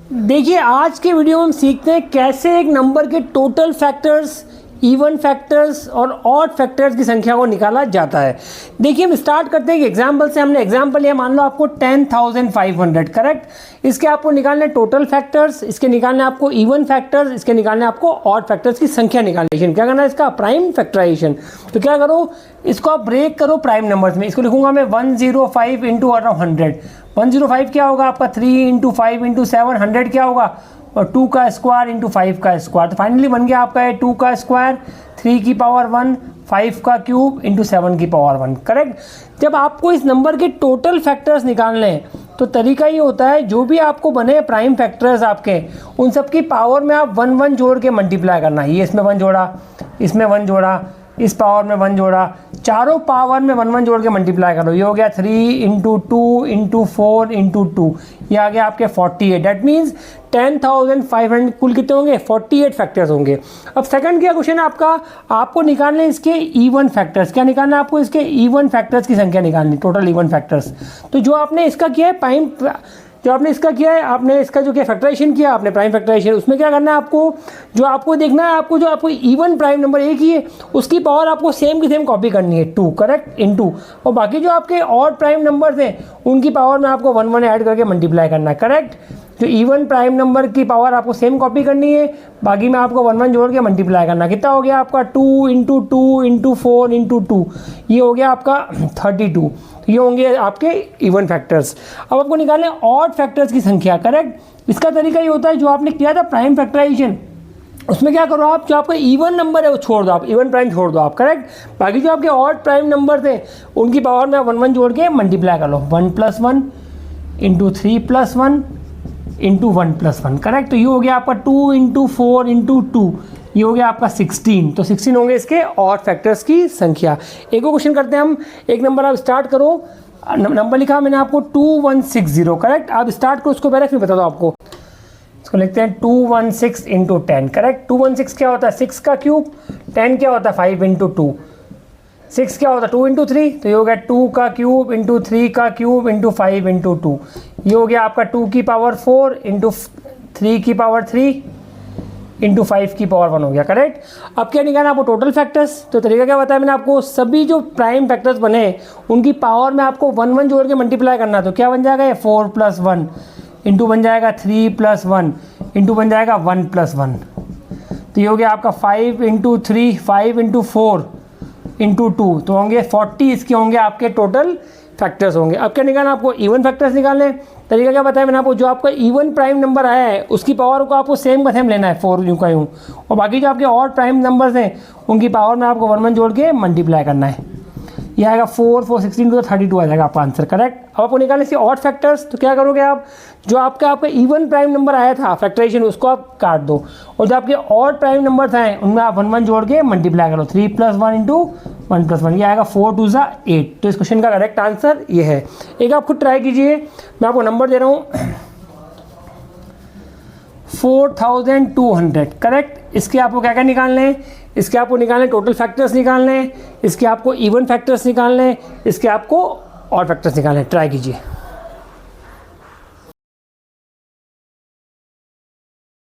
देखिए आज के वीडियो में हम सीखते हैं कैसे एक नंबर के टोटल फैक्टर्स, इवन फैक्टर्स और ऑड फैक्टर्स की संख्या को निकाला जाता है। देखिए हम स्टार्ट करते हैं एक एग्जांपल से। हमने एग्जांपल लिया, मान लो आपको 10,500 करेक्ट। इसके आपको निकालने टोटल फैक्टर्स, इसके निकालने आपको इवन फैक्टर्स, इसके निकालने आपको ऑड फैक्टर्स की संख्या निकालने। क्या करना है इसका? Prime factorisation. तो क्या करो, इसको आप ब्रेक करो प्राइम नंबर्स में। इसको लिखूंगा मैं 105 इंटू 100। 105 क्या होगा आपका? 3 इंटू 5 इंटू 7। 100 क्या होगा? और 2 का स्क्वायर इंटू 5 का स्क्वायर। तो फाइनली बन गया आपका 2 का स्क्वायर 3 की पावर 1 5 का क्यूब इंटू 7 की पावर 1 करेक्ट। जब आपको इस नंबर के टोटल फैक्टर्स निकालने हैं तो तरीका ये होता है, जो भी आपको बने प्राइम फैक्टर्स आपके, उन सब की पावर में आप 1 1 जोड़ के मल्टीप्लाई करना है। ये इसमें 1 जोड़ा, इसमें 1 जोड़ा, इस पावर में 1 जोड़ा, चारों पावर में 1 1 जोड़ के मल्टीप्लाई करो। ये हो गया 3 इंटू 2 इंटू 4 इंटू 2, ये आ गया आपके 48। डेट मीन्स 10,500 कुल कितने होंगे? 48 फैक्टर्स होंगे। अब सेकंड क्या क्वेश्चन है आपका, आपको निकालने इसके इवन फैक्टर्स। क्या निकालना है आपको? इसके इवन फैक्टर्स की संख्या निकालनी, टोटल इवन फैक्टर्स। तो जो आपने इसका किया है प्राइम, जो आपने इसका किया है, आपने इसका जो किया फैक्टराइजेशन किया आपने प्राइम फैक्टराइजेशन, उसमें क्या करना है आपको, जो आपको देखना है, आपको जो आपको इवन प्राइम नंबर एक ही है उसकी पावर आपको सेम की सेम कॉपी करनी है 2 करेक्ट इनटू, और बाकी जो आपके ऑड प्राइम नंबर्स हैं उनकी पावर में आपको 1 1 ऐड करके मल्टीप्लाई करना है करेक्ट। जो इवन प्राइम नंबर की पावर आपको सेम कॉपी करनी है, बाकी में आपको 1 1 जोड़ के मल्टीप्लाई करना। कितना हो गया आपका? 2 इंटू 2 इंटू 4 इंटू 2, ये हो गया आपका 32। ये होंगे आपके इवन फैक्टर्स। अब आपको निकालने ऑड फैक्टर्स की संख्या करेक्ट। इसका तरीका ये होता है, जो आपने किया था प्राइम फैक्टराइजेशन, उसमें क्या करो आप, जो आपका इवन नंबर है वो छोड़ दो, आप इवन प्राइम छोड़ दो आप करेक्ट। बाकी जो आपके ऑड प्राइम नंबर थे उनकी पावर में 1 1 जोड़ के मल्टीप्लाई कर लो। 1 + 1 इंटू 3 + 1 इंटू 1 + 1 करेक्ट। तो ये हो गया आपका 2 इंटू 4 इंटू 2, ये हो गया आपका 16। तो 16 होंगे इसके ऑड फैक्टर्स की संख्या। एक और क्वेश्चन करते हैं हम। एक नंबर आप स्टार्ट करो, नंबर लिखा मैंने आपको 2160 करेक्ट। आप स्टार्ट करो उसको, पहले फिर बता दो आपको। इसको लिखते हैं 216 इंटू 10 करेक्ट। 216 क्या होता है? 6 का क्यूब। 10 क्या होता है? 5 इंटू 2। 6 क्या होता है? 2 इंटू 3, तो ये हो गया 2 का क्यूब इंटू 3 का क्यूब इंटू 5 इंटू 2। ये हो गया आपका 2 की पावर 4 इंटू 3 की पावर 3 इंटू 5 की पावर 1 हो गया करेक्ट। अब क्या निकालना आपको? Total factors. तो तरीका क्या बताया मैंने आपको, सभी जो प्राइम फैक्टर्स बने उनकी पावर में आपको 1 1 जोड़ के मल्टीप्लाई करना। तो क्या बन जाएगा? ये 4 + 1 इंटू बन जाएगा 3 + 1 इंटू बन जाएगा 1 + 1। तो ये हो गया आपका 5 इंटू 3 5 इंटू 4 इंटू 2, तो होंगे 40 इसके होंगे आपके टोटल फैक्टर्स होंगे। अब क्या निकालना आपको? इवन फैक्टर्स निकालने। तरीका क्या बताया मैंने आपको, जो आपका इवन प्राइम नंबर आया है उसकी पावर को आपको सेम का सेम लेना है, 4 यूँ का यूँ, और बाकी जो आपके ऑड प्राइम नंबर्स हैं उनकी पावर में आपको 1 1 जोड़ के मल्टीप्लाई करना है। यह आएगा 4 4 16 तो 32 आ जाएगा आपका आंसर करेक्ट। अब आपको निकालने से ऑड फैक्टर्स, तो क्या करोगे आप, जो आपका इवन प्राइम नंबर आया था फैक्टराइजेशन उसको आप काट दो, और जो आपके ऑड प्राइम नंबर्स आए उनमें आप 1 1 जोड़ के मल्टीप्लाई करो। 3 + 1 इंटू 1 + 1, ये आएगा 4 2 = 8। तो इस क्वेश्चन का करेक्ट आंसर ये है। एक आप खुद ट्राई कीजिए, मैं आपको नंबर दे रहा हूँ 4200 करेक्ट। इसके आपको क्या क्या निकालने हैं? इसके आपको निकालने टोटल फैक्टर्स निकालने हैं, इसके आपको इवन फैक्टर्स निकालने हैं, इसके आपको ऑड फैक्टर्स निकालने हैं। ट्राई कीजिए।